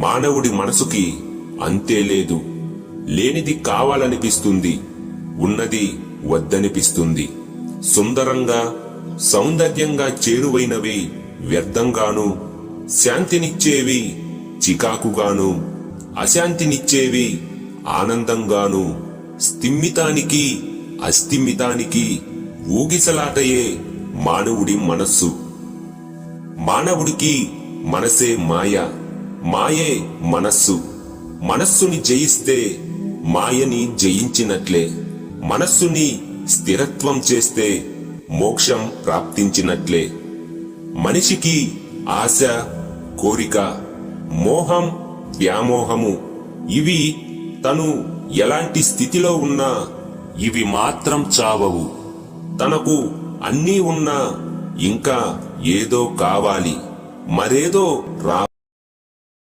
మానవుడి మనసుకి అంతే లేదు. లేనిది కావాలనిపిస్తుంది, ఉన్నది వద్దనిపిస్తుంది. సుందరంగా సౌందర్యంగా చేరువైనవి వ్యర్థంగాను, శాంతినిచ్చేవి చికాకుగాను, అశాంతినిచ్చేవి ఆనందంగాను, స్థిమితానికి అస్థిమితానికి ఊగిసలాటయే మానవుడి మనస్సు. మానవుడికి మనసే మాయ, మాయే మనస్సు. మనస్సుని జయిస్తే మాయని జయించినట్లే. మనస్సుని స్థిరత్వం చేస్తే మోక్షం ప్రాప్తించినట్లే. మనిషికి ఆశ, కోరిక, మోహం, వ్యామోహము ఇవి తను ఎలాంటి స్థితిలో ఉన్నా ఇవి మాత్రం చావవు. తనకు అన్నీ ఉన్నా ఇంకా ఏదో కావాలి, మరేదో